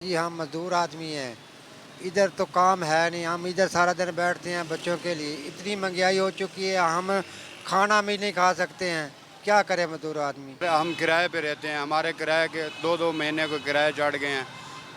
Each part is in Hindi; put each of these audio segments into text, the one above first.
जी हम मज़दूर आदमी हैं। इधर तो काम है नहीं, हम इधर सारा दिन बैठते हैं बच्चों के लिए। इतनी महंगाई हो चुकी है, हम खाना भी नहीं खा सकते हैं। क्या करे मज़दूर आदमी? हम किराए पे रहते हैं। हमारे किराए के 2-2 महीने को किराए चढ़ गए हैं,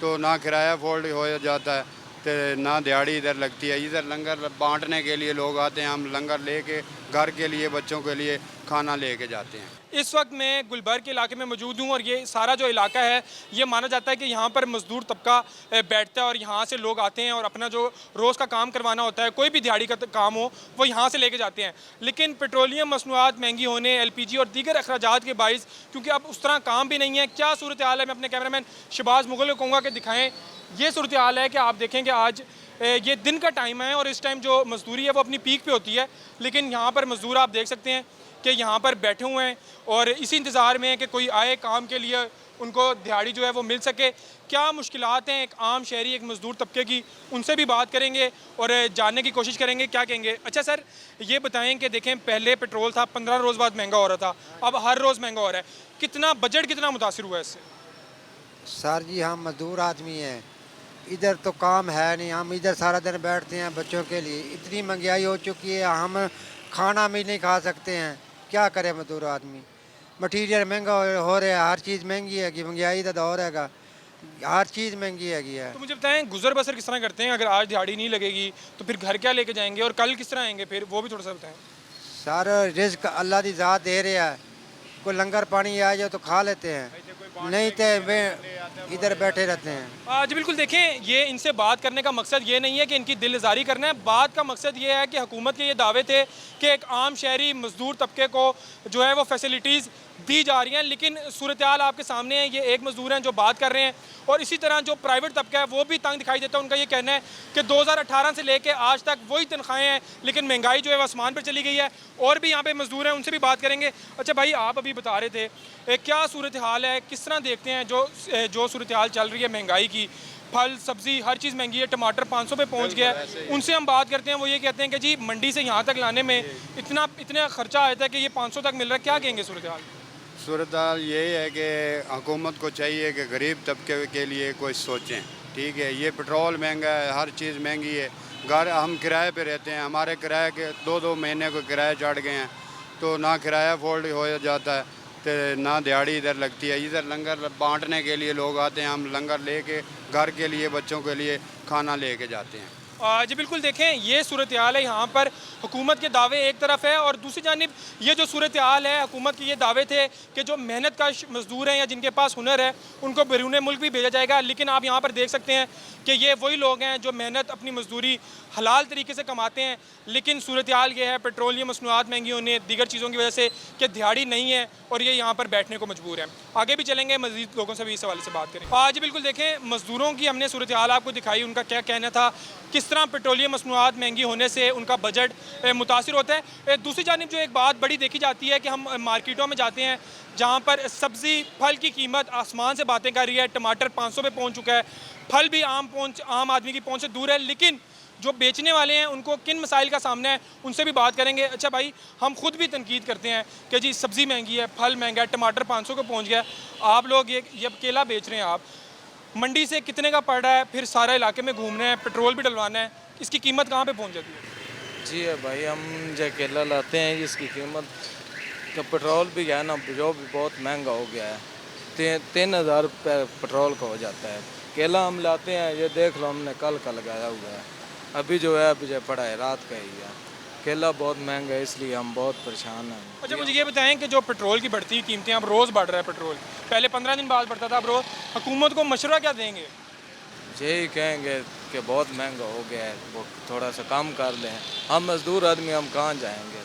तो ना किराया अफ़ोर्ड हो जाता है, तो ना दिहाड़ी इधर लगती है। इधर लंगर बाँटने के लिए लोग आते हैं, हम लंगर लेके घर के लिए, बच्चों के लिए खाना लेके जाते हैं। इस वक्त मैं गुलबर्ग के इलाके में मौजूद हूँ और ये सारा जो इलाका है ये माना जाता है कि यहाँ पर मजदूर तबका बैठता है और यहाँ से लोग आते हैं और अपना जो रोज़ का काम करवाना होता है, कोई भी दिहाड़ी का काम हो, वो यहाँ से लेके जाते हैं। लेकिन पेट्रोलियम मसनूआत महंगी होने, एलपीजी और दीगर अखराजात के बाइस क्योंकि अब उस तरह काम भी नहीं है। क्या सूरत हाल है, मैं अपने कैमरामैन शहबाज मुगल को कहूँगा कि दिखाएँ। ये सूरत हाल है कि आप देखें कि आज ये दिन का टाइम है और इस टाइम जो मजदूरी है वो अपनी पीक पे होती है, लेकिन यहाँ पर मजदूर आप देख सकते हैं कि यहाँ पर बैठे हुए हैं और इसी इंतज़ार में है कि कोई आए काम के लिए, उनको दिहाड़ी जो है वो मिल सके। क्या मुश्किलात हैं एक आम शहरी, एक मज़दूर तबके की, उनसे भी बात करेंगे और जानने की कोशिश करेंगे क्या कहेंगे। अच्छा सर, ये बताएं कि देखें पहले पेट्रोल था 15 रोज़ बाद महंगा हो रहा था, अब हर रोज़ महंगा हो रहा है। कितना बजट कितना मुतासिर हुआ है इससे? सर जी हम मज़दूर आदमी हैं। इधर तो काम है नहीं, हम इधर सारा दिन बैठते हैं बच्चों के लिए। इतनी महंगाई हो चुकी है, हम खाना भी नहीं खा सकते हैं। क्या करे मज़दूर आदमी? मटीरियल महंगा हो रहा है, हर चीज़ महंगी है कि महंगाई का दौर हैगा, हर चीज़ महंगी हैगी है। तो मुझे बताएं गुजर बसर किस तरह करते हैं? अगर आज दिहाड़ी नहीं लगेगी तो फिर घर क्या लेके जाएंगे और कल किस तरह आएंगे, फिर वो भी थोड़ा सा बताएं। सारा रिज़्क अल्लाह दी ज़ात दे रहा है। कोई लंगर पानी आ जाए तो खा लेते हैं, नहीं तो वे इधर बैठे रहते हैं। जी बिल्कुल, देखें ये इनसे बात करने का मकसद ये नहीं है कि इनकी दिल आज़ारी करना है। बात का मकसद ये है कि हुकूमत के ये दावे थे कि एक आम शहरी मज़दूर तबके को जो है वो फैसिलिटीज़ दी जा रही हैं, लेकिन सूरत हाल आपके सामने है। ये एक मज़दूर हैं जो बात कर रहे हैं और इसी तरह जो प्राइवेट तबका है वो भी तंग दिखाई देता है। उनका ये कहना है कि 2018 से लेकर आज तक वही तनख्वाहें हैं, लेकिन महंगाई जो है वो आसमान पर चली गई है। और भी यहाँ पे मज़दूर हैं, उनसे भी बात करेंगे। अच्छा भाई, आप अभी बता रहे थे क्या सूरत हाल है, किस तरह देखते हैं जो सूरत हाल चल रही है महंगाई की? फल सब्ज़ी हर चीज़ महंगी है, टमाटर 500 पे पहुंच गया है। उनसे हम बात करते हैं, वो ये कहते हैं कि जी मंडी से यहाँ तक लाने में इतना खर्चा आता है कि ये 500 तक मिल रहा है। क्या कहेंगे सूरत हाल? सूरत हाल यही है कि हुकूमत को चाहिए कि गरीब तबके के लिए कोई सोचें। ठीक है, ये पेट्रोल महंगा है, हर चीज़ महंगी है। घर हम किराए पे रहते हैं, हमारे किराए के 2-2 महीने को किराए चढ़ गए हैं, तो ना किराया अफ़ोर्ड हो जाता है, तो ना दिहाड़ी इधर लगती है। इधर लंगर बाँटने के लिए लोग आते हैं, हम लंगर लेके घर के लिए, बच्चों के लिए खाना लेके जाते हैं। जी बिल्कुल, देखें ये सूरत हाल है। यहाँ पर हुकूमत के दावे एक तरफ है और दूसरी जानिब ये जो सूरत हाल है, हुकूमत के ये दावे थे कि जो मेहनत का मज़दूर हैं या जिनके पास हुनर है उनको बैरून मुल्क भी भेजा जाएगा। लेकिन आप यहाँ पर देख सकते हैं कि ये वही लोग हैं जो मेहनत अपनी मज़दूरी हलाल तरीके से कमाते हैं, लेकिन सूरत हाल ये है पेट्रोलियम मसनूआत महंगी होने, दीगर चीज़ों की वजह से कि दिहाड़ी नहीं है और ये यहाँ पर बैठने को मजबूर है। आगे भी चलेंगे, मज़ीद लोगों से भी इस हवाले से बात करें। जी बिल्कुल, देखें मज़दूरों की हमने सूरत हाल आपको दिखाई, उनका क्या कहना था, किस तरह पेट्रोलियम मसनूआत महंगी होने से उनका बजट मुतासिर होता है। दूसरी जानिब जो एक बात बड़ी देखी जाती है कि हम मार्केटों में जाते हैं जहाँ पर सब्ज़ी फल की कीमत आसमान से बातें कर रही है। टमाटर 500 पे पहुँच चुका है, फल भी आम आदमी की पहुँच से दूर है, लेकिन जो बेचने वाले हैं उनको किन मसाइल का सामना है, उनसे भी बात करेंगे। अच्छा भाई, हम खुद भी तनकीद करते हैं कि जी सब्ज़ी महंगी है, फल महंगा है, टमाटर 500 को पहुँच गया। आप लोग ये केला बेच रहे हैं, आप मंडी से कितने का पड़ रहा है, फिर सारा इलाके में घूमना है, पेट्रोल भी डलवाना है, इसकी कीमत कहाँ पे पहुँच जाती है? जी है भाई, हम जो केला लाते हैं जिसकी कीमत का पेट्रोल भी है ना, जो भी बहुत महंगा हो गया है। 3,000 रुपये पेट्रोल का हो जाता है। केला हम लाते हैं, ये देख लो हमने कल का लगाया हुआ है, अभी जो है अभी जो पड़ा है रात का ही है। केला बहुत महंगा है, इसलिए हम बहुत परेशान हैं। अच्छा मुझे ये बताएं कि जो पेट्रोल की बढ़ती हुई कीमतें, अब रोज़ बढ़ रहा है पेट्रोल, पहले 15 दिन बाद बढ़ता था, अब रोज़, हुकूमत को मशवरा क्या देंगे? यही कहेंगे कि बहुत महंगा हो गया है, वो थोड़ा सा कम कर लें। हम मज़दूर आदमी, हम कहाँ जाएंगे?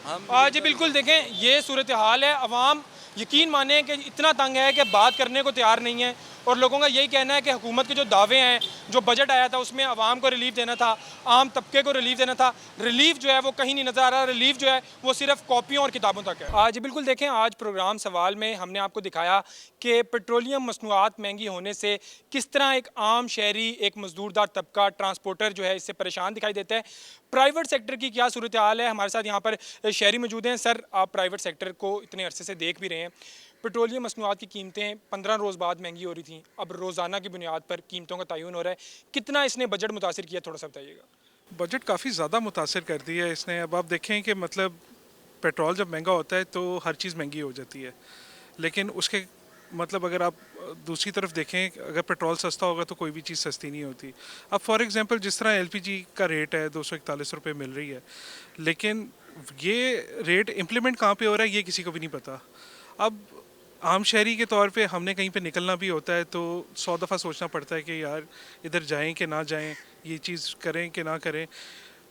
हम जी बिल्कुल, देखें ये सूरत हाल है। अवाम यकीन माने कि इतना तंग है कि बात करने को तैयार नहीं है और लोगों का यही कहना है कि हुकूमत के जो दावे हैं, जो बजट आया था उसमें आवाम को रिलीफ देना था, आम तबके को रिलीफ देना था, रिलीफ जो है वो कहीं नहीं नज़र आ रहा। रिलीफ जो है वो सिर्फ कॉपियों और किताबों तक है। आज बिल्कुल, देखें आज प्रोग्राम सवाल में हमने आपको दिखाया कि पेट्रोलियम मसनूआत महंगी होने से किस तरह एक आम शहरी, एक मजदूरदार तबका, ट्रांसपोर्टर जो है इससे परेशान दिखाई देता है। प्राइवेट सेक्टर की क्या सूरत हाल है? हमारे साथ यहाँ पर शहरी मौजूद हैं। सर, आप प्राइवेट सेक्टर को इतने अरसे से देख भी रहे हैं, पेट्रोलियम मसनूआत की कीमतें 15 रोज़ बाद महंगी हो रही थी, अब रोज़ाना की बुनियाद पर कीमतों का तयन हो रहा है, कितना इसने बजट मुतासिर किया, थोड़ा सा बताइएगा। बजट काफ़ी ज़्यादा मुतासर कर दिया है इसने। अब आप देखें कि मतलब पेट्रोल जब महंगा होता है तो हर चीज़ महंगी हो जाती है, लेकिन उसके मतलब अगर आप दूसरी तरफ देखें, अगर पेट्रोल सस्ता होगा तो कोई भी चीज़ सस्ती नहीं होती। अब फॉर एग्जांपल जिस तरह एलपीजी का रेट है 241 रुपये मिल रही है, लेकिन ये रेट इम्प्लीमेंट कहाँ पे हो रहा है ये किसी को भी नहीं पता। अब आम शहरी के तौर पे हमने कहीं पे निकलना भी होता है तो 100 दफ़ा सोचना पड़ता है कि यार इधर जाएं कि ना जाएं, ये चीज़ करें कि ना करें।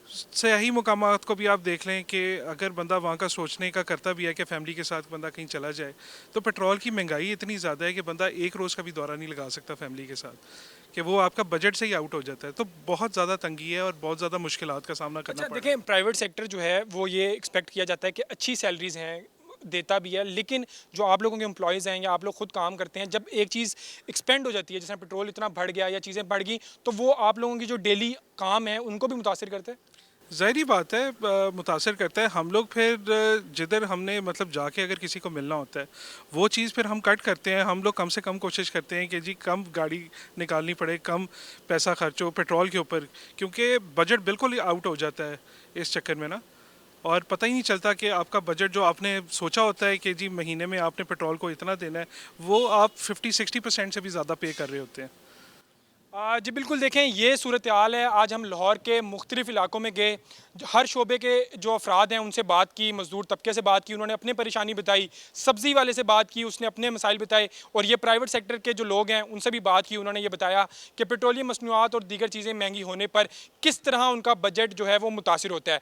सयाही मुकामात को भी आप देख लें कि अगर बंदा वहाँ का सोचने का करता भी है कि फ़ैमिली के साथ बंदा कहीं चला जाए, तो पेट्रोल की महंगाई इतनी ज़्यादा है कि बंदा एक रोज़ का भी दौरा नहीं लगा सकता फ़ैमिली के साथ, कि वो आपका बजट से ही आउट हो जाता है। तो बहुत ज़्यादा तंगी है और बहुत ज़्यादा मुश्किलात का सामना करना अच्छा पड़ रहा है। देखें, प्राइवेट सेक्टर जो है वो ये एक्सपेक्ट किया जाता है कि अच्छी सैलरीज हैं, देता भी है, लेकिन जो आप लोगों के एम्प्लॉयज़ हैं या आप लोग खुद काम करते हैं, जब एक चीज़ एक्सपेंड हो जाती है, जैसे पेट्रोल इतना बढ़ गया या चीज़ें बढ़ गई, तो वो आप लोगों की जो डेली काम है उनको भी मुतासिर करते हैं। ज़ाहिरी बात है, मुतासर करता है। हम लोग फिर जिधर हमने मतलब जाके अगर किसी को मिलना होता है वो चीज़ फिर हम कट करते हैं। हम लोग कम से कम कोशिश करते हैं कि जी कम गाड़ी निकालनी पड़े, कम पैसा खर्च हो पेट्रोल के ऊपर, क्योंकि बजट बिल्कुल ही आउट हो जाता है इस चक्कर में ना। और पता ही नहीं चलता कि आपका बजट जो आपने सोचा होता है कि जी महीने में आपने पेट्रोल को इतना देना है, वो आप 50-60% से भी ज़्यादा पे कर रहे होते हैं। जी बिल्कुल, देखें ये सूरत हाल है। आज हम लाहौर के मुख्तलिफ़ इलाकों में गए, हर शोबे के जो अफराद हैं उनसे बात की, मज़दूर तबके से बात की, उन्होंने अपनी परेशानी बताई, सब्ज़ी वाले से बात की, उसने अपने मसाइल बताए, और ये प्राइवेट सेक्टर के जो लोग हैं उनसे भी बात की, उन्होंने ये बताया कि पेट्रोलियम मसनूआत और दीगर चीज़ें महंगी होने पर किस तरह उनका बजट जो है वो मुतासिर होता है।